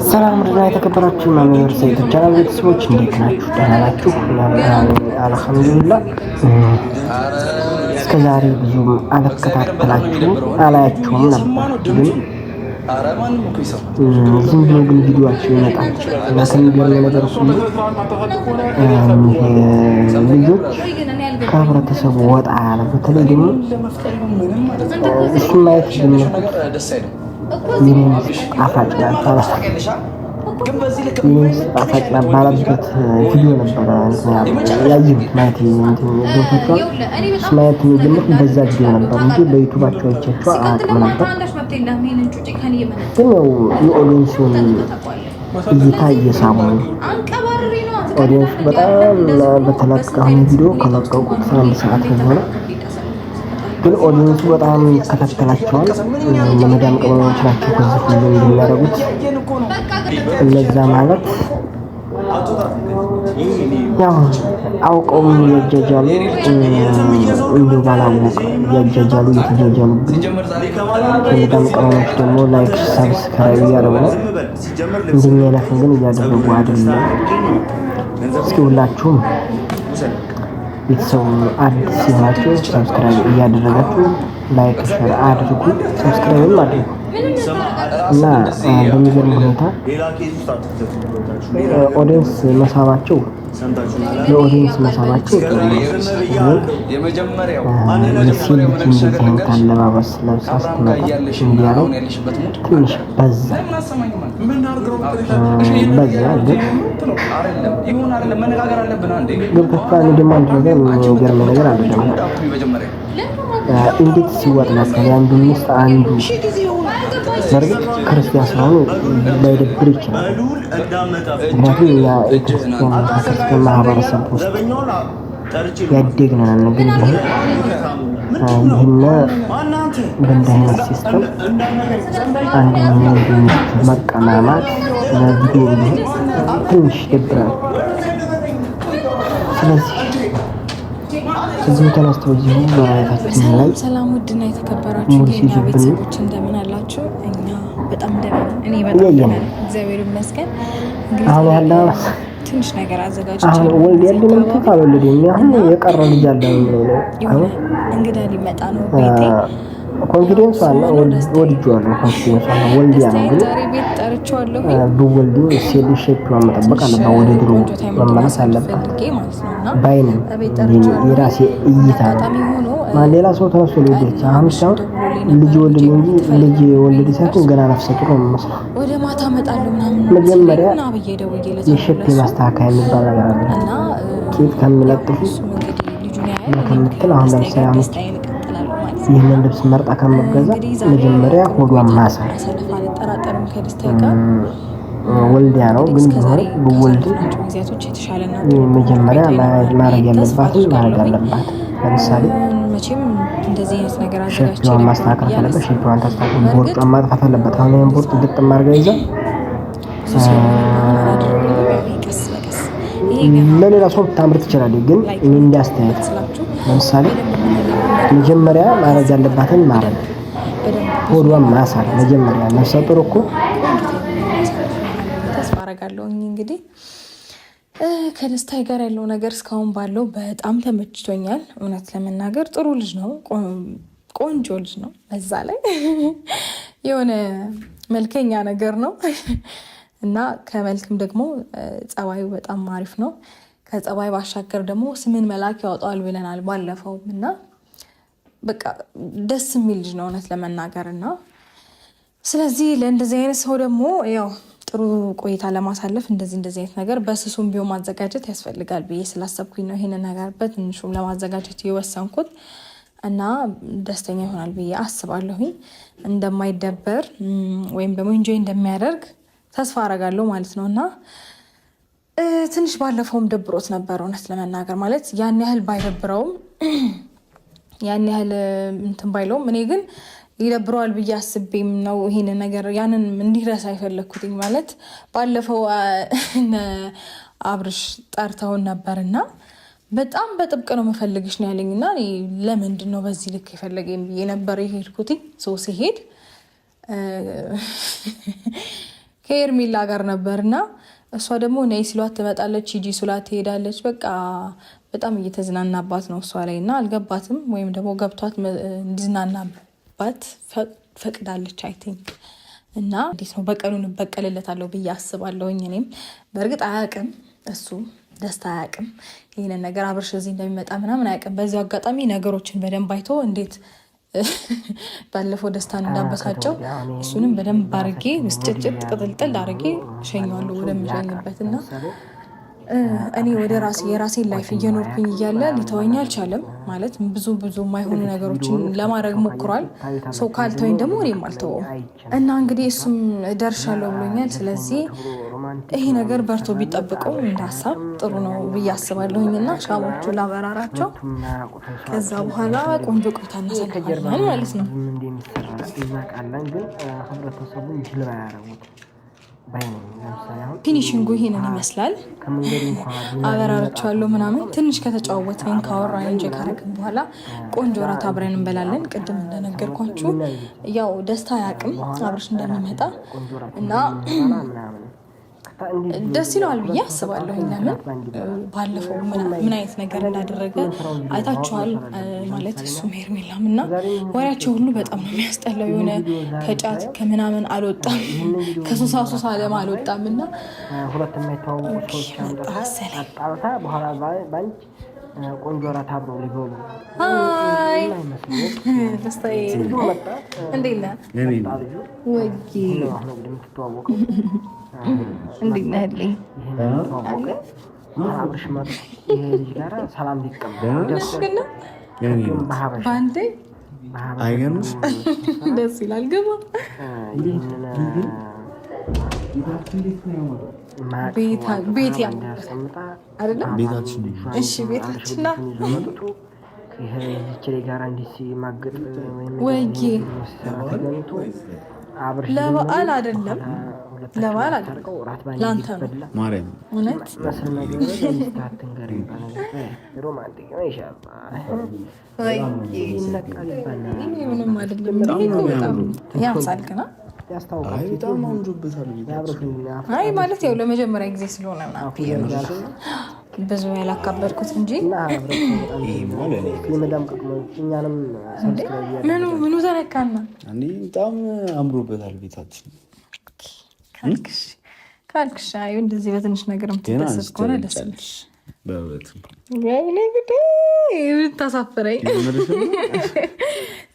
ሰላም ወደና የተከበራችሁ ማሚር ሰይድ ቻናል ቤተሰቦች እንዴት ናችሁ? ደህና ናችሁ? አልሐምዱሊላህ። እስከዛሬ ብዙም አላያችሁም ነበር ግን ዝም ብሎ ግን ቪዲዮአችሁ ይመጣል እና ከሚገርመው ነገር ሁሉ ልጆች ከህብረተሰቡ ወጣ ያለ በተለይ ደግሞ እሱ ማየት አፋጭ ባላበት ቪዲዮ ነበረ ያየሁት ማለት ዶክተር ስማይት የሚጀምር በዛ ቪዲዮ ነበር እንጂ በዩቲዩባቸው አይቻቸው አያውቅም ነበር። ግን ያው የኦዲየንሱን እይታ እየሳሙ ኦዲየንሱ በጣም በተለቀቀው ቪዲዮ ከለቀቁት 1 ሰዓት በኋላ ግን ኦዲየንሱ በጣም ይከታተላቸዋል። ለመዳም ቀመሞች ናቸው ከዚህ ሁሉ እንደሚያደርጉት እነዛ ማለት ያው አውቀውም ያጃጃሉ እንዲሁ ባላወቅ ያጃጃሉ እየተጃጃሉ ለመዳም ቀመሞች ደግሞ ላይክ ሰብስክራይብ እያደረጉ ነው። እንደኛ አይነትን ግን እያደረጉ አይደለም። እስኪ ሁላችሁም ቤተሰቡ አዲስ ሲሆናችሁ ሰብስክራይብ እያደረጋችሁ ላይክ ሼር አድርጉ፣ ሰብስክራይብም አድርጉ እና በሚገርም ሁኔታ ኦዲየንስ መሳባቸው አለባበስ ለብሳ ስትመጣ እንዲያረግ ትንሽ በዛ ግን ከፋን ደግሞ አንድ ነገር የሚገርም ነገር አይደለም። እንዴት ሲወጣላቸው አንዱ ውስጥ አንዱ በርግጥ ክርስቲያን ስለሆኑ ላይደብር ይችላል። ምክንያቱም የክርስቲያን ማህበረሰብ ውስጥ ያደግነን ግን ይህን በእንዲህ አይነት ሲስተም አንዱ መቀማማት ለቪዲዮ ትንሽ ይደብራል። ስለዚህ እዚህ ተነስተው እዚህ በራሳችን ላይ ሰላም ውድና የተከበራችሁ የኛ ቤተሰቦች እንደምን አላችሁ? እኛ በጣም ደህና ነን። እኔ በጣም ደህና ነኝ፣ እግዚአብሔር ይመስገን። እንግዲህ አሁን ያለው ትንሽ ነገር አዘጋጅቻለሁ። አሁን ወልድ ያለኝ ተካበልኝ አሁን የቀረ ልጅ አለ ነው እንግዳ ሊመጣ ነው ቤቴ ኮንፊደንስ አለ ወድጄዋለሁ። ኮንፊደንስ አለ ወልዲያ ነው ግን ዛሬ ቤት ጠርቼዋለሁ። በወልዲ ሴል ሼፕ መጠበቅ አለበት፣ ወደ ድሮ መመለስ አለበት ባይነን የራሴ እይታ ነው። ሌላ ሰው ተነስቶ ልጅ አሁን ልጅ ወልድ እንጂ ልጅ ወልድ ሳይሆን ገና ነፍሰ ጡር ነው የሚመስለው። ወደ ማታ እመጣለሁ ምናምን መጀመሪያ የሼፕ ማስተካከያ የሚባል ነገር አለ እና ኬት ከሚለጥፉ ከምትል አሁን ለምሳሌ አመት ይህንን ልብስ መርጣ ከመገዛ መጀመሪያ ሆዷን ማሰር ወልዲያ ነው። ግን ቢሆን በወልድ መጀመሪያ ማድረግ ያለባትን ማድረግ አለባት። ለምሳሌ ሼፕዋን ማስተካከል ካለበት ሼፕዋን ታስተካክል፣ ቦርጯን ማጥፋት አለበት። አሁን ይሄን ቦርጭ ግጥም አድርጋ ይዛ ለሌላ ሰው ታምር ትችላለች። ግን እኔ እንዳስተያየት ለምሳሌ መጀመሪያ ማድረግ ያለባትን ማድረግ ሆዷን ማሳል መጀመሪያ ነፍሰ ጡር እኮ ተስፋ አደርጋለሁ። እንግዲህ ከደስታዬ ጋር ያለው ነገር እስካሁን ባለው በጣም ተመችቶኛል። እውነት ለመናገር ጥሩ ልጅ ነው፣ ቆንጆ ልጅ ነው። በዛ ላይ የሆነ መልከኛ ነገር ነው እና ከመልክም ደግሞ ጸባዩ በጣም አሪፍ ነው። ከጸባይ ባሻገር ደግሞ ስምን መልአክ ያወጣዋል ብለናል ባለፈው እና በቃ ደስ የሚል ልጅ ነው እውነት ለመናገር እና ስለዚህ ለእንደዚህ አይነት ሰው ደግሞ ያው ጥሩ ቆይታ ለማሳለፍ እንደዚህ አይነት ነገር በስሱም ቢሆን ማዘጋጀት ያስፈልጋል ብዬ ስላሰብኩኝ ነው ይሄንን ነገር በትንሹም ለማዘጋጀት የወሰንኩት እና ደስተኛ ይሆናል ብዬ አስባለሁኝ። እንደማይደበር ወይም ደግሞ ኢንጆይ እንደሚያደርግ ተስፋ አደርጋለሁ ማለት ነው እና ትንሽ ባለፈውም ደብሮት ነበር እውነት ለመናገር ማለት ያን ያህል ባይደብረውም ያን ያህል እንትን ባይለውም እኔ ግን ይደብረዋል ብዬ አስቤም ነው ይሄን ነገር ያንን እንዲረሳ አይፈለኩትኝ ማለት ባለፈው አብርሽ ጠርተውን ነበርና በጣም በጥብቅ ነው መፈልግሽ ነው ያለኝና ለምንድን ነው በዚህ ልክ የፈለገኝ ብዬ ነበር የሄድኩትኝ። ሰው ሲሄድ ከኤርሜላ ጋር ነበርና እሷ ደግሞ ነይ ሲሏት ትመጣለች፣ ሂጂ ሲሏት ትሄዳለች። በቃ በጣም እየተዝናናባት ነው እሷ ላይ እና አልገባትም፣ ወይም ደግሞ ገብቷት እንዲዝናናባት ፈቅዳለች አይ ቲንክ። እና እንዴት ነው በቀሉን እበቀልለታለሁ ብዬ አስባለሁኝ። እኔም በእርግጥ አያውቅም እሱ ደስታ አያውቅም ይህንን ነገር አብርሽ እዚህ እንደሚመጣ ምናምን አያውቅም። በዚሁ አጋጣሚ ነገሮችን በደንብ አይቶ እንዴት ባለፈው ደስታን እንዳበሳጨው እሱንም በደንብ አድርጌ ምስጭጭት ቅጥልጥል አድርጌ እሸኘዋለሁ ወደሚሸኝበት እና እኔ ወደ ራሴ የራሴን ላይፍ እየኖርኩኝ እያለ ሊተወኝ አልቻለም። ማለት ብዙ የማይሆኑ ነገሮችን ለማድረግ ሞክሯል። ሰው ካልተወኝ ደግሞ እኔም አልተወውም እና እንግዲህ እሱም ደርሻለሁ ብሎኛል። ስለዚህ ይሄ ነገር በርቶ ቢጠብቀው እንደ ሀሳብ ጥሩ ነው ብዬ አስባለሁኝ እና ሻሞቹ ላበራራቸው፣ ከዛ በኋላ ቆንጆ ቆይታ እናሳልፋለን ማለት ነው። ፊኒሽንጉ ይሄንን ይመስላል። አበራራቸዋለሁ ምናምን ትንሽ ከተጫወትን ካወራን እንጂ ካረግን በኋላ ቆንጆ እራት አብረን እንበላለን። ቅድም እንደነገርኳችሁ ያው ደስታ አያውቅም አብርሽ እንደሚመጣ እና ደስ ይለዋል ብዬ አስባለሁ። ለምን ባለፈው ምን አይነት ነገር እንዳደረገ አይታችኋል። ማለት እሱም ሄርሜላም እና ወሬያቸው ሁሉ በጣም ነው የሚያስጠላው። የሆነ ከጫት ከምናምን አልወጣም፣ ከሱሳ አለም አልወጣም እና ሁለት የማይተዋወቁ ሰዎች በኋላ ባንች ቆንጆ እራት አብረው ሊበሉ ደስታዬ እንዴት ነህ? እንዴት ነህ? አብርሽ መጡ ይሄ ልጅ ጋር ሰላም ሊቀበል በአንዴ አይገርምሽ? ደስ ይላል። ግባ ቤት ያስቀምጣ አይደለም ቤታችን። እሺ ቤታችን ነው። ይሄ ልጅ ጋር እንዲህ ማገጥ ወይዬ ለበዓል አይደለም ለበዓል አይደለም ላንተ ነው ማርያም እውነት ምንም አይደለም። ያምሳልክና አይ ማለት ያው ለመጀመሪያ ጊዜ ስለሆነ ብዙ ያላካበድኩት እንጂ ምኑ ተነካና በጣም አምሮበታል ቤታችን ካልክሽ አይ እንደዚህ በትንሽ ነገር የምትደሰት ከሆነ ደስ ይላል። ወይኔ ጉዴ ታሳፍረኝ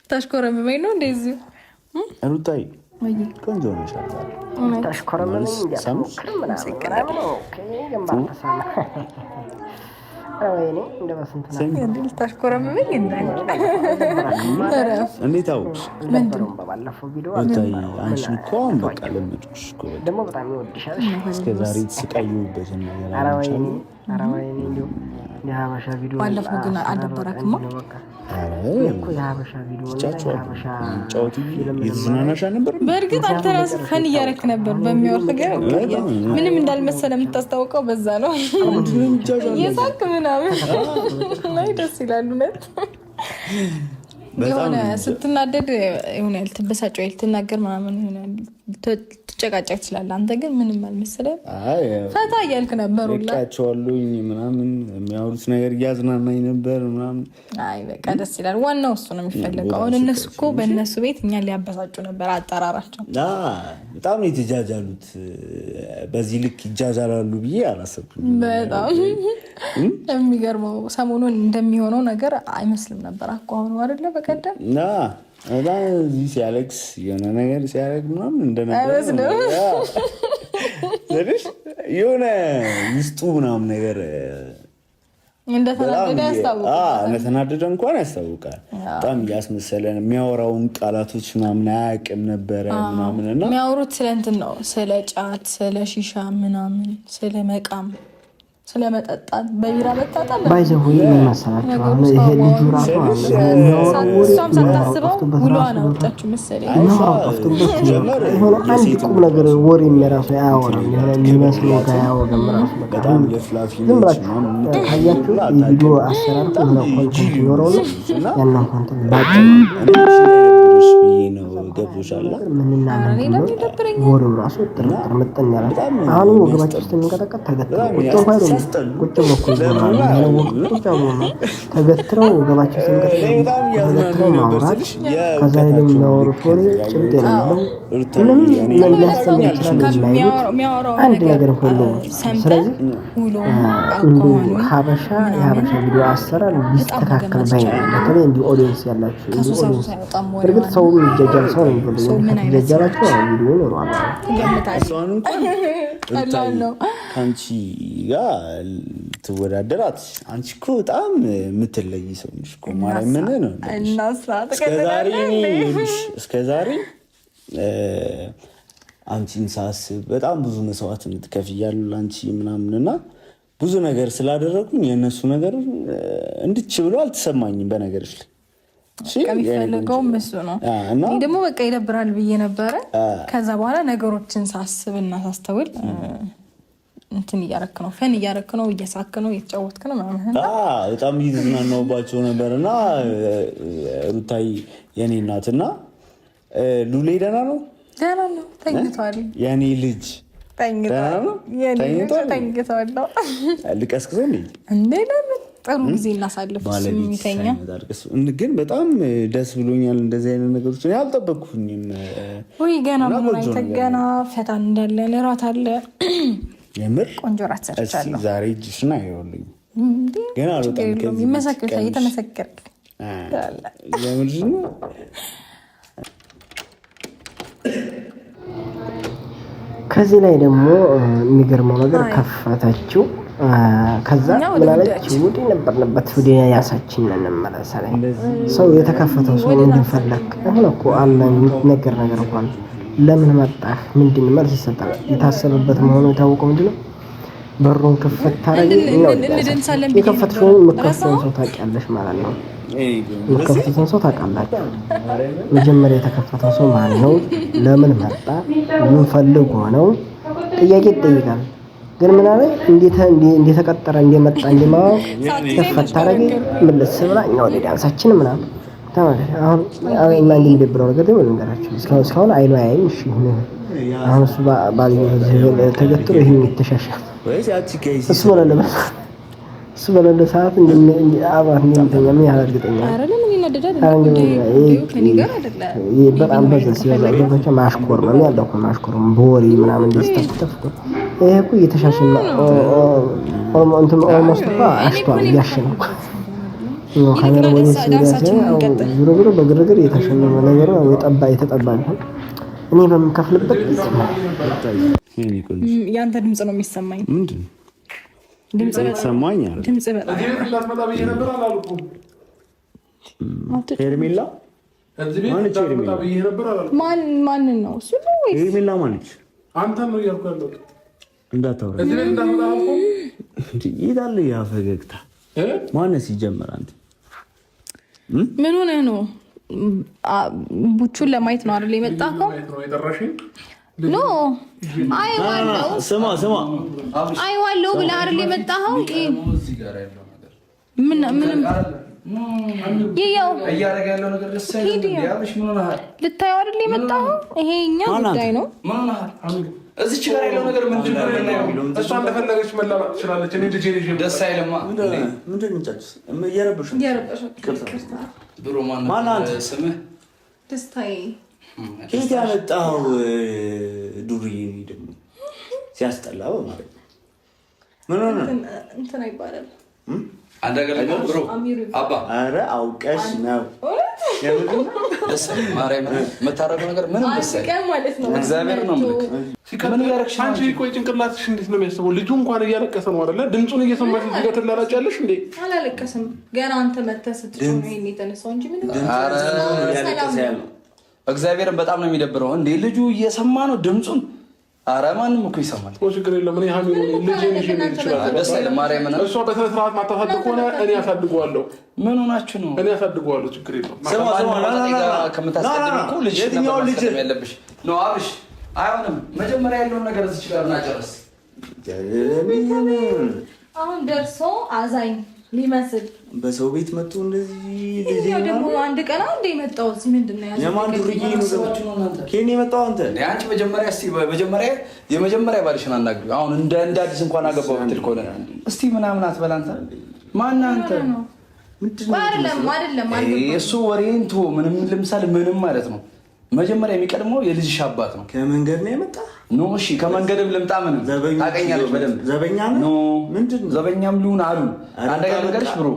ታሽኮረመመኝ ነው እንደዚህ ሩታዬ ቆንጆ ነሽ። ታሽኮረመመኝ እንዴት አወቅሽ? አንቺን እኮ አሁን በቃ ለመድኩሽ እኮ እስከ ዛሬ የተሰቃየሁበትን ነገር ባለፈው ግን አልደበረክማ። የተዝናናሽ ነበር። በእርግጥ አንተ ራስህ ፈን እያደረክ ነበር በሚወር ነገር ምንም እንዳልመሰለ የምታስታውቀው በዛ ነው። የሳቅ ምናምን ላይ ደስ ይላል እውነት። የሆነ ስትናደድ የሆነ ልትበሳጭ ወይ ልትናገር ምናምን ትጨቃጨቅ ትችላለህ። አንተ ግን ምንም አልመሰለም፣ ፈታ እያልክ ነበር። ሁላቸዋለሁኝ ምናምን የሚያወሩት ነገር እያዝናናኝ ነበር ምናምን። አይ በቃ ደስ ይላል። ዋናው እሱ ነው የሚፈልገው። አሁን እነሱ እኮ በእነሱ ቤት እኛን ሊያበሳጩ ነበር አጠራራቸው። በጣም ነው የተጃጃሉት። በዚህ ልክ ይጃጃላሉ ብዬ አላሰብኩም። በጣም የሚገርመው ሰሞኑን እንደሚሆነው ነገር አይመስልም ነበር እኮ አሁን አይደለ በቀደም እዚህ ሲያለቅስ የሆነ ነገር ሲያደርግ ምናምን እንደነበር የሆነ ውስጡ ምናምን ነገር እንደተናደደ እንኳን ያስታውቃል። በጣም እያስመሰለን የሚያወራውን ቃላቶች ምናምን አያውቅም ነበረ ምናምን እና የሚያወሩት ስለ እንትን ነው፣ ስለ ጫት፣ ስለ ሺሻ ምናምን፣ ስለ መቃም፣ ስለመጠጣት በቢራ መጣጣም ባይዘው ይመሰላችሁ። አሁን ይሄ ልጁ ራሱ እሷም ሳታስበው ውሏን አወጣችሁ መሰለኝ። አንድ ቁም ነገር ወሬ የሚራሱ አያወራም። የሆነ የሚመስለው ጋር አያወራም። ራሱ በጣም ለፍላፊ ዝም ብላችሁ ካያችሁ የቪዲዮ አሰራር ሆነ ኮንተንት ይኖረው ነው ያንን ኮንተንት ባጭ ገብቶሻል? ምንና ወሬው ራሱ ጥርጥር ምጥን ያለ አሁን ወገባቸው ውስጥ የሚንቀጠቀጥ ተገትረው ቁጭ ተገትረው ወገባቸው ተገትረው ማውራት ከዛ ላይ የሚያወሩት ወሬ ጭብጥ የሌለው ምንም ሊያስተምር ይችላል የማይሉት አንድ ነገር ሁሉ። ስለዚህ የሀበሻ ቪዲዮ አሰራር ቢስተካከል ባይ በተለይ እንዲህ ኦዲየንስ ያላችሁ እርግጥ ሰው የሚጀጃል ሰው ነው የሚፈልገው ከተጀጃላችሁ ቪዲዮ ይኖረዋል። ከአንቺ ጋር ትወዳደራት አንቺ እኮ በጣም የምትለይ ሰው ነሽ እኮ ማርያምን ነው። እስከዛሬ አንቺን ሳስብ በጣም ብዙ መስዋዕትነት ከፍያለሁ ለአንቺ ምናምንና ብዙ ነገር ስላደረጉኝ የእነሱ ነገር እንድች ብሎ አልተሰማኝም። በነገርሽ ላይ ከሚፈልገው እሱ ነው። እኔ ደግሞ በቃ ይደብራል ብዬ ነበረ። ከዛ በኋላ ነገሮችን ሳስብና ሳስተውል እንትን እያረክ ነው፣ ፈን እያረክ ነው፣ እየሳክ ነው፣ እየተጫወትክ ነው ማለት ነው። በጣም እየተዝናናሁባቸው ነበርና ሩታዬ የኔ እናትና ሉሌ ደህና ነው ተኝቷል። የኔ ልጅ ተኝቷል። ልቀስቅሰው እንዴ ለምን ጥሩ ጊዜ እናሳልፍ። የሚተኛ ግን በጣም ደስ ብሎኛል። እንደዚህ አይነት ነገሮች እኔ አልጠበቅኩኝም። ወይ ገና ምን አይተ ገና ፈታ እንዳለን እራት አለ። የምር ቆንጆ ራት ሰርቻለሁ ዛሬ። እጅሽና ይኸውልኝ ገና አልወጣም ከዚህ ይመሰክርሻል። እየተመሰከርክ የምር ነው። ከዚህ ላይ ደግሞ የሚገርመው ነገር ከፈተችው። ከዛ ምናለች ውዲ ነበርንበት ወዲ ያሳችን እንመለስ ላይ ሰው የተከፈተው ሰው እንድንፈለግ አሁን እኮ አለ ነገር እንኳን ለምን መጣህ ምንድን መልስ ይሰጣል። የታሰበበት መሆኑ የታወቀው ምንድነው? በሩን ከፈት ታረጊ ነው የከፈተሽው። መከፈተውን ሰው ታውቂያለሽ ማለት ነው። መከፈተውን ሰው ታውቃላችሁ። መጀመሪያ የተከፈተው ሰው ማን ነው? ለምን መጣ? ምን ፈልጎ ነው? ጥያቄ ይጠይቃል። ግን ምን አለ እንዴት ተቀጠረ እንደመጣ እንደማወቅ ከፈት ታረጊ ምልስ ብላ እኛ ወደ ዳንሳችን ምናምን ታማለ። አሁን እና እንደሚደብረው ነገር ደግሞ ልንገራችሁ። እስካሁን አይኑ አያይም። እሺ አሁን እሱ ባል ተገትሮ ይሄን ይተሻሻል እሱ በሌለ ሰዓት አብራት እንደምተኛ ምን ያህል እርግጠኛ በጣም በዛ ሲበዛ ማሽኮር ነው ያለው እኮ ማሽኮር በወሬ ምናምን እንደስተፍተፍ ይሄ እኮ እየተሻሸና እንትን ኦልሞስት እኮ አሽቷል እያሸነው ነው ካሜራ ወይ ዞሮ ዞሮ በግርግር እየተሸነመ ነገር ነው። የተጠባ ነው። እኔ በምከፍልበት ያንተ ድምጽ ነው የሚሰማኝ። ምንድን ድምጽ ተሰማኝ አለ። ድምጽ በጣም ሄርሜላ ማን ነው እሱ ነው ወይ ሄርሜላ ማነች? አንተ ነው እያልኩ ያለው እንዳታወራ ይላል። ያ ፈገግታ ማነስ ይጀምር። አንተ ምን ሆነ ነው? ቡቹን ለማየት ነው አይደል የመጣኸው? ኖ አይዋለው ስማ አይዋለው ብለህ አይደል የመጣኸው? ምንም ይኸው እያደረገ ያለው ነገር ደስ አይልም። ያብሽ ምን ሆነሃል? ልታየው አይደል የመጣኸው? ይሄ እኛ ጉዳይ ነው። ምን ሆነሃል? እዚች ጋር ያለው ነገር ምንድን ነው? እሷ እንደፈለገች መላማት ትችላለች። እኔ ልጄ ደስ አይልማ። ምንድን ነው ጫጭስ እየረበሽ ድሮ ማን ስምህ? ደስታዬ ከየት ያመጣኸው ዱርዬ ደግሞ ሲያስጠላ ማለት ነው። ምን ሆነ? እንትን አይባልም አንደገለ ብሮ አባ አረ አውቀሽ ነው ደስ ማርያም መታረቁ ነገር ምንም ደስ አይልም ማለት ነው። እግዚአብሔር ነው ምልክ ምን ያረክሽ አንቺ ቆይ ጭንቅላትሽ እንዴት ነው የሚያስበው? ልጁ እንኳን እያለቀሰ ነው አይደለ? ድምጹን እየሰማሽ እዚህ ጋር ትላላጫለሽ እንዴ? አላለቀሰም ገና አንተ መተህ ስትጮህ ነው የተነሳው እንጂ ምን እግዚአብሔርን በጣም ነው የሚደብረው እንዴ ልጁ እየሰማ ነው ድምጹን። አረ ማንም እኮ ይሰማል። ችግር የለም። እኔ ሀሚ ልጅ ይችላል ደስ አይልም። ማርያምን እሷ በስነ ስርዓት ማታሳድግ ሆነ እኔ ያሳድገዋለሁ። ምን ሆናችሁ ነው? እኔ ያሳድገዋለሁ። ችግር የለም። ከምታስቀድም እኮ ልጅ ያለብሽ ነው አብሽ። አይሆንም። መጀመሪያ ያለውን ነገር እዚህ ጋር እናጨርስ። አሁን ደርሶ አዛኝ ሊመስል በሰው ቤት መጥቶ እንደዚህ ይሄው ደግሞ አንድ ቀን አንዴ የመጣው እዚህ ምንድነው ያለው? የማን ዱርዬ ነው ደግሞ ከኔ የመጣው አንተ? አንቺ የመጀመሪያ ባልሽን አናግሪው። አሁን እንደ አዲስ እንኳን አገባው ብትል ከሆነ እስቲ ምናምን አትበል አንተ። ማን አንተ? አይደለም እሱ ወሬን ተው። ምንም ለምሳሌ ምንም ማለት ነው መጀመሪያ የሚቀድመው የልጅሽ አባት ነው። ከመንገድ ነው የመጣ ኖ እሺ፣ ከመንገድም ልምጣ ምንም ታውቀኛለሽ በደንብ ዘበኛ ነው ምንድነው? ዘበኛም ሊሆን አሉ አንድ ነገር ልንገርሽ ብሮ፣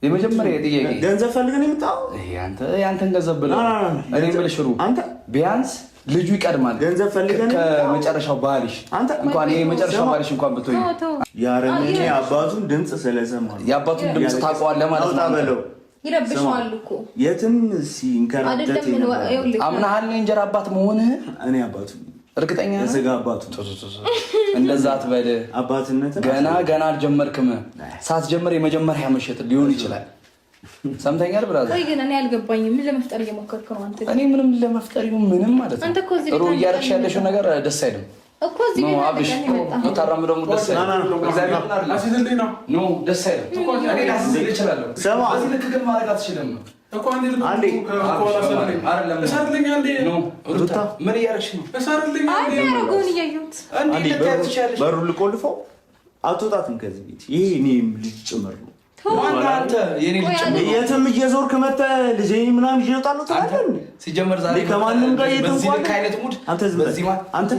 የመጀመሪያ ጥያቄ ገንዘብ ፈልገን የመጣው ያንተን ገንዘብ ብለው እኔ የምልሽ ሩ አንተ ቢያንስ ልጁ ይቀድማል። ገንዘብ ፈልገን ከመጨረሻው ባልሽ እንኳን ይሄ መጨረሻው ባልሽ እንኳን ብትሆኝ ያረመኔ አባቱን ድምጽ ስለሰማ የአባቱን ድምጽ ታውቀዋለህ ማለት ነው። ይረብሻል እኮ የትም ሲንከራተት አምናሃል የእንጀራ አባት መሆንህ። እኔ አባቱ እርግጠኛ ነህ? የሥጋ አባቱ እንደዛ አትበል። አባትነት ገና አልጀመርክም። ሳትጀምር የመጀመሪያ ምሽት ሊሆን ይችላል። ሰምተኛል ብራዘር? ወይ ግን እኔ አልገባኝም። ምን ለመፍጠር እየሞከርክ ነው አንተ? እኔ ምንም ለመፍጠር ምንም ማለት ነው። ጥሩ እያደረግሽ ያለሽው ነገር ደስ አይልም እኮ እዚህ ቤት አብሽ ነው ታራምደው ደስ አይልም። እግዚአብሔር ይናርላ አሲዝልኝ ነው ደስ አይልም እኮ እኔ ላስይዝ ይችላል። በዚህ ልክ ግን ማድረግ አትችልም እኮ አንዴ አይደለም እሰርልኝ አንዴ ነው ሩታ ምን እያደረግሽ ነው? እሰርልኝ አንዴ ያረጋውን እያየሁት አንዴ ልትያዝቻለሽ። በሩ ልቆልፈው አትወጣትም ከዚህ ቤት። ይሄ እኔም ልጅ ጭምር ነው። አንተ የኔ ልጅ የትም እየዞርክ መተህ ልጄ ምናምን ይዤ እወጣለሁ ትላለህ። ሲጀመር ዛሬ ከማንም ጋር በዚህ ልክ አይነት ሙድ አንተ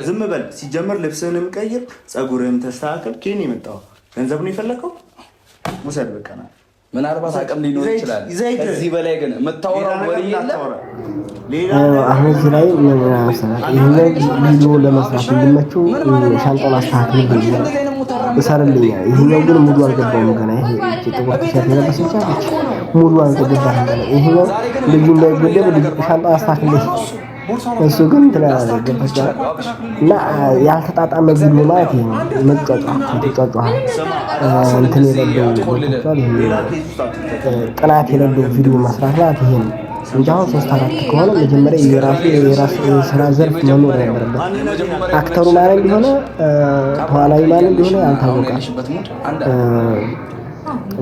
ዝም በል። ሲጀመር ልብስህንም ቀይር፣ ፀጉርህን ተስተካከል። ከኔ የመጣው ገንዘብ ነው የፈለከው? ውሰድ በቃ ና። ምናልባት አቅም ሊኖር ይችላል። ከዚህ በላይ ግን የምታወራው ወሬ የለም። አሁን እዚህ ላይ ይሄኛው ቪዲዮ ለመስራት እንዲመቸው ሻንጣውን አስተካክል ብዬ እሰርልኝ። ይሄኛው ግን ሙሉ አልገባውም ገና። ይሄ ጥቁር ቲሸርት የለበሰች አለች ሙሉ አልገባም ገና። ይሄኛው ልጁ እንዳይገደብ ሻንጣውን አስተካክል። እሱ ግን ተላገበች እና ያልተጣጣመ ቪዲዮ ማለት ይሄ መጫጫ እንትን የሌለው ጥናት የሌለው ቪዲዮ መስራት ማለት ይሄ ነው እንጂ አሁን 3-4 ከሆነ መጀመሪያ የራስ ስራ ዘርፍ መኖር ነበረበት። አክተሩ ማለት ቢሆነ ተዋናይ ማለት ቢሆነ ያልታወቀ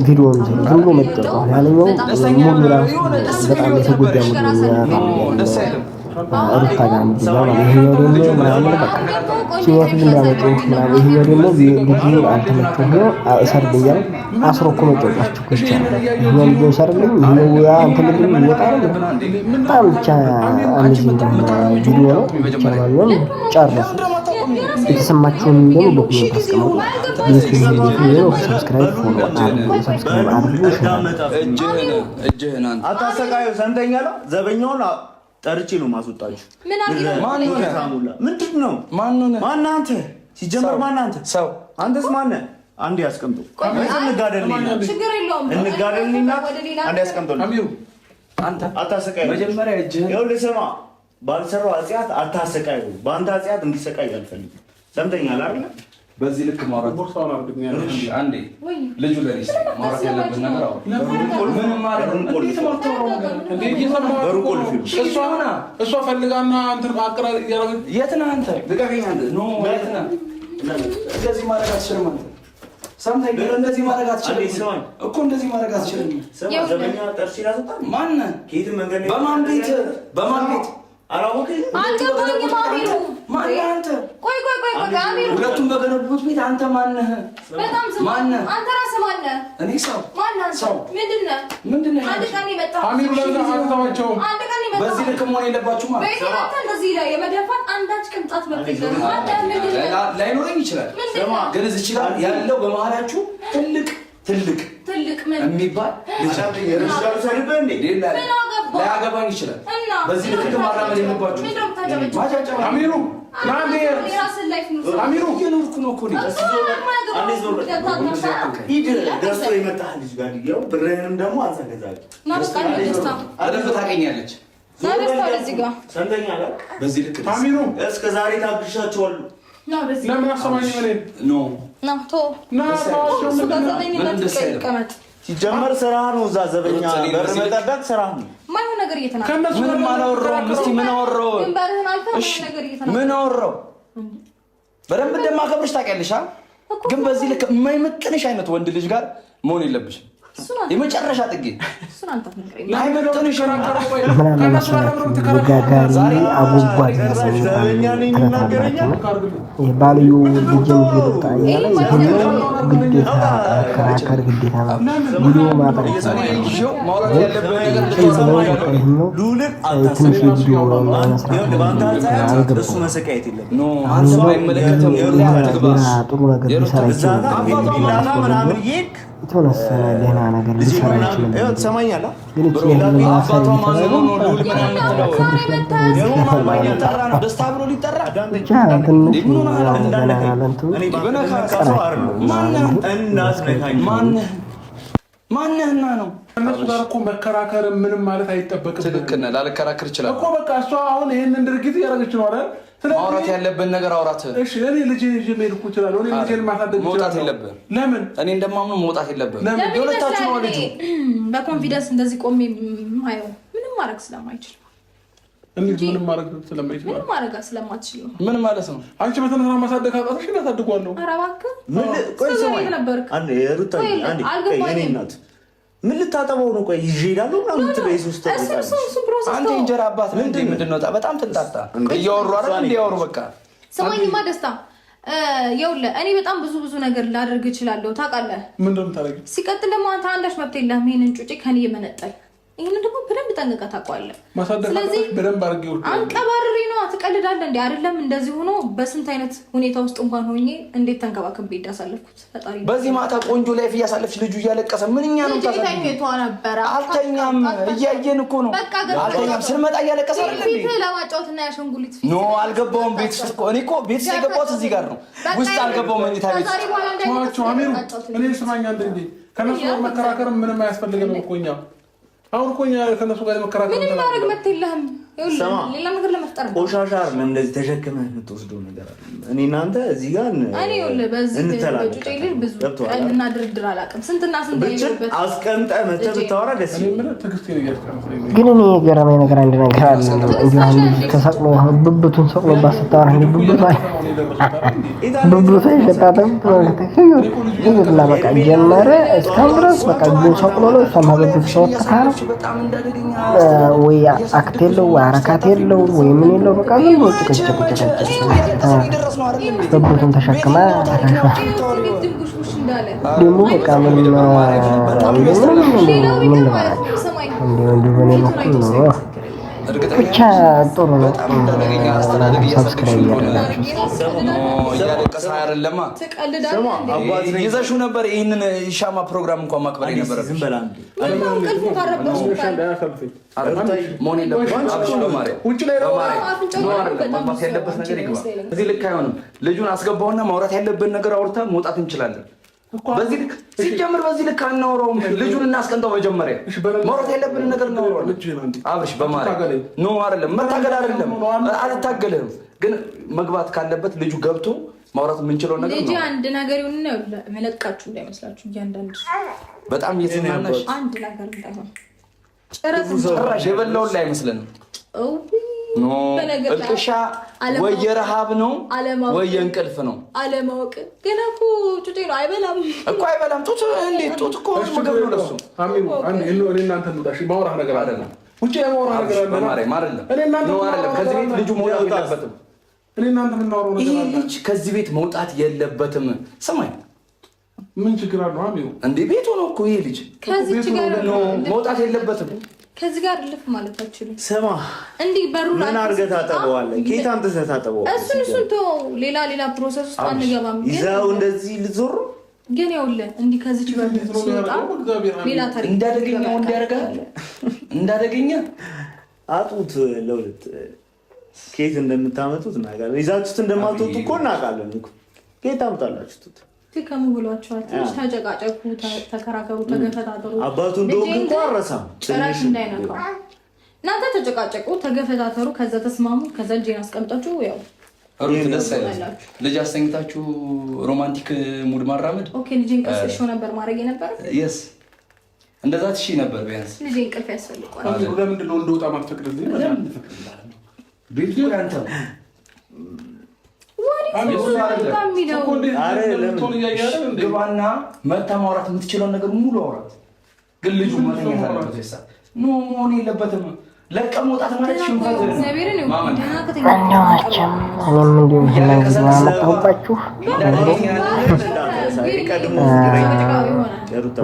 ቪዲዮውን ዝም ብሎ መጫጫ ያለኛው ሙሉ ራሱ በጣም የተጎዳ ሙሉ ሩታ ጋር ምትዛው ማለት ይሄኛው ደግሞ ምናምን በቃ ሲወት እንዳመጡ ምናምን ይሄኛው ደግሞ ቪዲዮ አልተመቸውም ነው እሰርልኛል አስሮ እኮ መጫወታችሁ እኮ ይቻላል። ይሄኛው ቪዲዮ እሰርልኝ ይሄኛው ያ አንተ ልጅ ይወጣል በጣም ብቻ አሚዚንግ ቪዲዮ ነው። ቻናሉን ጨርሱ። የተሰማችሁን ደግሞ በኮሜንት አስቀምጡ። ቪዲዮ ሰብስክራይብ አድርጉ። እጅህን አታሰቃዩ። ሰንተኛ ነው ዘበኛውን ጠርቼ ነው ማስወጣችሁ። ምንድን ነው ማን አንተ? ሲጀመር ማን አንተ? ሰው አንተስ ማን? አንዴ ያስቀምጡ። እንጋደልኝና አንዴ ያስቀምጡ። አንተ አታሰቃዩ። መጀመሪያ እጅህን ይኸውልህ፣ ስማ፣ ባልሰራው ኃጢአት አታሰቃዩ። በአንተ ኃጢአት እንዲሰቃይ አልፈልግም። ሰምተኛል አይደል? በዚህ ልክ ማውራት ቦርሳውን አርግኛል። እሺ አንዴ ልጁ ለሪስ ማውራት ያለበት ነገር አው ምን ማለት ነው? እሷ ፈልጋና አንተ አቅራ የት ነህ አንተ? ልቀቀኝ አንተ። ኖ የት ነህ? እንደዚህ ማድረግ አትችልም አንተ። ሰምተኝ ግን እንደዚህ ማድረግ አትችልም እኮ እንደዚህ ማድረግ አትችልም። ዘበኛ ጠርሲ ያዘጣ ማን ነህ? ከየት መንገድ ነው? በማን ቤት አላወቀኝ። አልገባኝም። አሚሩ ማን አንተ? ቆይ አሚሩ ሁለቱም በገነቡት ቤት አንተ ማን ነህ? በጣም ስማ፣ አንተ ራስህ ማን ነህ? እኔ ሰው ማን ነህ? ሰው ምንድን ነህ? አንድ ቀን የመጣው አሚሩ ለዛ አንተዋቸው። አንድ ቀን የመጣው በዚህ ልክ መሆን የለባችሁም ማለት ነው። በእናንተ እንደዚህ ላይ የመደፋት አንዳች ቅንጣት በፊት ላይኖረኝ ይችላል፣ ግን እዚህ ጋር ያለው በመሀላችሁ ትልቅ ምን የሚባል ላያገባኝ ይችላል። በዚህ ልክ ማራመድ የለባችሁ። አሚሩ አሚሩ እየኖርኩ ነው እኮ ደርሶ የመጣህ ልጅ ጋር ያው ብርህንም ደግሞ አልዘገዛለሁ። በደንብ ታውቀኛለች። በዚህ ልክ አሚሩ እስከ ዛሬ ታግሻቸዋለሁ። ለምን አሰማኝ? ሲጀመር ስራ ነው። እዛ ዘበኛ በር መጠበቅ ስራ ነው። ማይሆን ነገር እየተናገረ ምንም አላወራሁም። እስኪ ምን አወራሁ? እሺ ምን አወራሁ? በደንብ እንደማከብርሽ ታውቂያለሽ። ግን በዚህ ልክ የማይመጥንሽ አይነት ወንድ ልጅ ጋር መሆን የለብሽም። የመጨረሻ ጥጌ ጋጋሪ አጉጓድ ባልዩ ልጅን ይልጣ ያለ ግዴታ ከራከር ግዴታ ነው። ቪዲዮ ማድረግ ትንሽ ቪዲዮ መስራት ጥሩ ነገር ሊሰራ ይችላል። የተወሰነ ደህና ነገር ሊሰራ ይችላል። ግን ማንህና ነው እነሱ ጋር እኮ መከራከር ምንም ማለት አይጠበቅም። ትክክል ነህ። ላልከራከር ይችላል እኮ በቃ እሷ አሁን ይሄንን ድርጊት እያደረገች ነው አይደል? ማውራት ያለብን ነገር አውራት። እሺ እኔ ልጄን ይዤ መሄድ እኮ እችላለሁ። እኔ ልጄን ማሳደግ እችላለሁ። መውጣት የለብህም። ለምን? እኔ እንደማምኑ መውጣት የለብህም። የሁለታችሁ ነው ልጁ። በኮንፊደንስ እንደዚህ ቆሜ ማየው ምንም ማድረግ ስለማይችል ምንም ማድረግ ስለማይችል ምንም ማድረግ ስለማትችል ነው። ምን ማለት ነው? አንቺ በተነሳ ማሳደግ አቃተሽ? እናሳድጓለሁ። ኧረ እባክህ ቆይ ሰማይ አንዴ ሩታ አንዴ የኔ እናት ምን ልታጠበው ነው? ቆይ ይዤ እሄዳለሁ ምናምን ትበይስ ውስጥ አንተ እንጀራ አባት ምንድን ነው? በጣም ትንጣጣ እያወሩ አይደል? እንዲያወሩ በቃ ሰማኝማ ደስታ ይኸውልህ እኔ በጣም ብዙ ነገር ላደርግ እችላለሁ ታውቃለህ። ምንድን ነው የምታደርጊው? ሲቀጥል ደግሞ አንተ አንዳች መብት የለህም ይሄንን ጩጬ ከኔ የመነጠል ይሄንን ደግሞ በደንብ ጠንቅቀህ ታውቃለህ። ስለዚህ በደንብ አድርጌው አንቀባርሪ ነው። ትቀልዳለህ እንዴ? አይደለም እንደዚህ ሆኖ በስንት አይነት ሁኔታ ውስጥ እንኳን ሆኜ እንዴት ተንከባክቤ እንዳሳለፍኩት ፈጣሪ። በዚህ ማታ ቆንጆ ላይፍ እያሳለፍሽ ልጁ እያለቀሰ ምንኛ ነው ታሳለፍ? ነበር አልተኛም። እያየን እኮ ነው። አልተኛም። ስንመጣ እያለቀሰ አይደል እንዴ? ፊት ለማጫወትና ያሸንጉሊት ፊት ኖ አልገባውም። ቤት ውስጥ እኮ እኔ እኮ ቤት ውስጥ የገባሁት እዚህ ጋር ነው። ውስጥ አልገባውም። መኝታ ቤት ተዋቸው። አሚሩ እኔ ስማኝ አንድ እንዴ ከነሱ ጋር መከራከር ምንም አያስፈልገንም እኮ እኛ አሁን እኮ እኛ ከነሱ ጋር መከራከር ምንም ማድረግ መጥተልህም ሌላ ነገር ለመፍጠር ነው። ቆሻሻ አይደለም እንደዚህ ተሸክመህ የምትወስደው ነገር አለ። እኔ እናንተ እዚህ ጋር እኔ ይኸውልህ በዚህ በጩጬ ልጅ ብዙ ቀንና ድርድር አላውቅም። ስንትና ስንት ያየሁበት አስቀምጠህ መተህ ብታወራ ደስ ይላል። ግን እኔ የገረመኝ ነገር አንድ ነገር አለ። እንዲሁ አንድ ተሰቅሎ ብብቱን ሰቅሎባት ስታወራ ብብቱ አይሸጣትም። ይኸውልህ በቃ ጀመረ እስካሁን ድረስ በቃ ግን ሰቅሎ ነው። እሷማ ብብቱ ሰወጥታ ወይ አክት የለው አረካት የለው ወይ ምን የለው በቃ ዝም ብሎ ጭቅጭቅ ብብቱን ተሸክማ ደግሞ በቃ ምን ልበላችሁ እንዲሁ በኔ በኩል ነው ብቻ ጥሩ ነው። ሰብስክራይብ ያደረጋችሁ እያለቀሰ አይደለማ ይዘሽው ነበር። ይህንን ሻማ ፕሮግራም እንኳን ማክበር ነበር። ዝም በላ እዚህ ልክ አይሆንም። ልጁን አስገባውና ማውራት ያለብን ነገር አውርተህ መውጣት እንችላለን። በዚህ ልክ ሲጀምር በዚህ ልክ አናወራውም። ልጁን እናስቀንጠው። መጀመሪያ ማውራት ያለብን ነገር እናወራለን። አብርሽ በማርያም ኖ አይደለም መታገል አይደለም አልታገልህም። ግን መግባት ካለበት ልጁ ገብቶ ማውራት የምንችለው ነገር ነው። ልጅ አንድ ነገር ይሁን ነው መለቃችሁ እንዳይመስላችሁ። እያንዳንዱ በጣም እየተናናሽ አንድ ነገር እንዳይሆን ጭራሽ የበላውን ላይ አይመስለንም። ኖ እልቅሻ ወይ የረሃብ ነው ወይ የእንቅልፍ ነው። አለማወቅ ገና እኮ ጩጬ ነው። አይበላም እኮ አይበላም። ጡት እንዴት ጡት እኮ ምግብ ነው ለሱ። አሚኑ አንዴ እኔ እናንተ እንውጣሽ። ማውራት ነገር አይደለም። ውጪ ማውራት ነገር አይደለም። በማርያም አይደለም። ነው አይደለም። ከዚህ ቤት ልጁ መውጣት የለበትም። እኔ እናንተ የምናወራው ነገር ይሄ ልጅ ከዚህ ቤት መውጣት የለበትም። ስማኝ ምን ችግር አለው? አሚኑ እንዴ ቤቱ ነው እኮ ይሄ ልጅ ከዚህ ጋር ነው መውጣት የለበትም። ከዚህ ጋር ልፍ ማለት አትችልም። ስማ እንዴ በሩ ላይ ምን አድርገህ ታጠበዋለህ? ኬት አንተህ ታጠበዋለህ? እሱን ተው። ሌላ ፕሮሰስ ውስጥ አንገባም። ግን ይዘው እንደዚህ ልዞር ግን ይኸውልህ እንዲህ ከዚህ በር ሲወጣ ሌላ ታሪክ እንዳደገኛ ወንድ ያደርጋል። እንዳደገኛ አጡት ለሁለት ኬት እንደምታመጡት እናውቃለን። ይዛችሁት እንደማትወጡ እኮ እናውቃለን እኮ። ኬት አምጣላችሁት ከሙ ብሏቸዋል። ትንሽ ተጨቃጨቁ፣ ተከራከሩ፣ ተገፈታተሩ። አባቱ እንደውም እኮ አረሳም ጭራሽ እንዳይነካው እናንተ ተጨቃጨቁ፣ ተገፈታተሩ፣ ከዛ ተስማሙ። ከዛ እጄን አስቀምጣችሁ ያው ሩት ደስ አይላችሁ። ልጅ አስተኝታችሁ ሮማንቲክ ሙድ ማራመድ። ኦኬ ልጄን ቀስሾ ነበር ማድረግ ነበር። የስ እንደዛ ትሺ ነበር። ቢያንስ ልጄን እንቅልፍ ያስፈልገዋል። ለምንድን ነው እንደወጣ ማትፈቅድልኝ? ቤቱ ያንተ ነው። ወዲ ግባና መታ ማውራት የምትችለውን ነገር ሙሉ አውራት። ግን ልጁ መተኛት አለበት። ኖ መሆን የለበትም። ለቀ መውጣት ማለት ሽንፈት ነው።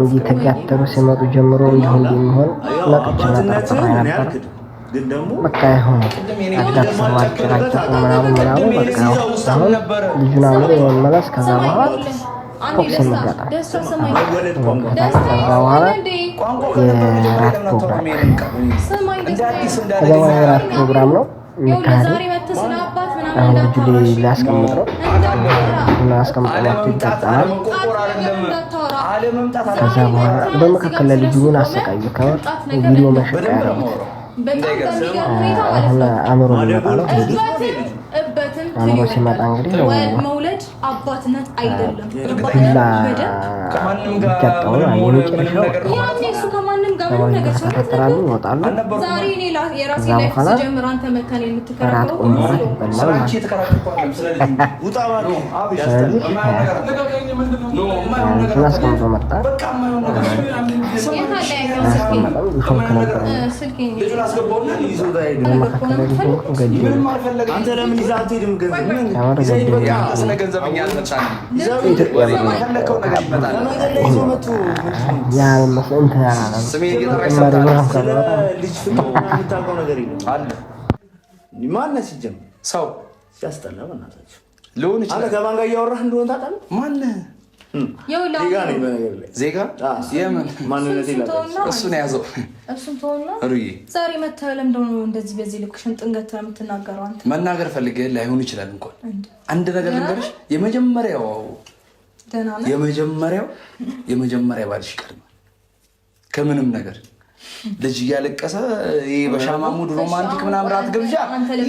እንጂ ተጋተሩ ሲመጡ ጀምሮ እንዲሆን እንደሚሆን ለቅጭና ተፈራ ነበር። በቃ ይሁን አዳፍሰማቸው ምናምን በቃ አሁን ልጁን አምሮ የመመለስ ከዛ በኋላ ፎክስ እንጋጣል። ከዛ በኋላ የራት ፕሮግራም ነው የሚካሄደው። አሁን ልጁ ሊያስቀምጥ ነው እና አስቀምጠላቸው ይጠጣል። ከዛ በኋላ በመካከል ላይ ልጁን አሰቃዩ። ቪዲዮ መሸጫ ያደረጉት አሁን አእምሮ ሊመጣ ነው። አእምሮ ሲመጣ እንግዲህ መውለድ አባትነት አይደለም። ከማንም ጋር የመጨረሻው ተከተራሉ ይወጣሉ። ዛሬ እኔ የራሴ ላይፍ ስጀምር አንተ መካን የምትከራከረው አስቀምጦ መጣ። ማነህ ሲጀምር ሰው ሲያስጠላ በእናታችሁ ልሆን ይችላል። አንተ ከማን ጋር እያወራህ እንደሆነ ታውቃለህ? ማነህ ዜጋ የምን ማንነት ይላል። እሱን ያዘው። እሱን ተወና ሩዬ ዛሬ መተህ ለምንድን ነው እንደዚህ በዚህ ልክ ሽንጥን ገትረህ የምትናገረው? አንተ መናገር ፈልገህ ላይሆን ይችላል። እንኳን አንድ ነገር ልንገርሽ፣ የመጀመሪያ ባልሽ ቀድሞ ከምንም ነገር ልጅ እያለቀሰ ይሄ በሻማ ሙድ ሮማንቲክ ምናምን ራት ግብዣ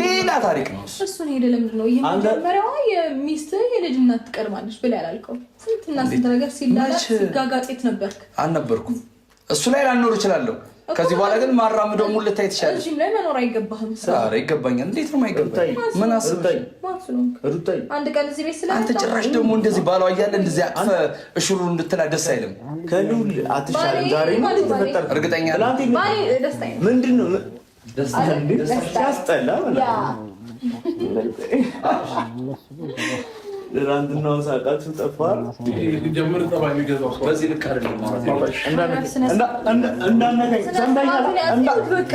ሌላ ታሪክ ነው። እሱን ሄደ ለምንድን ነው ይሄ መጀመሪያዋ የሚስትህ የልጅ እናት ትቀድማለች ብለህ ያላልከው? ስንትና ስንት ነገር ሲጋጋጤት ነበርክ። አልነበርኩም። እሱ ላይ ላልኖር እችላለሁ። ከዚህ በኋላ ግን ማራምደው ሙሉ ልታይ ትችላለሽ። እዚህም ላይ መኖር አይገባህም። ኧረ ይገባኛል። እንዴት ነው የማይገባኝ? ምን አስበሽ? አንድ ቀን እዚህ ቤት አንተ ጭራሽ ደግሞ እንደዚህ ባሏ እያለ እንደዚህ አቅፈ እሽሩ እንድትላ ደስ አይልም። ከሉል አትሻልም። ዛሬ ማለት ተፈጠረ እርግጠኛ ነኝ። ደስታዬ ምንድነው? ደስታ ያስጠላ ለራንድናው ሳቃችሁ ጠፋ። ጀምር ተባይ የሚገዛው ሰው በዚህ ልክ አይደለም ማለት ነው። እንዳነገኝ ሰንዳይና በቃ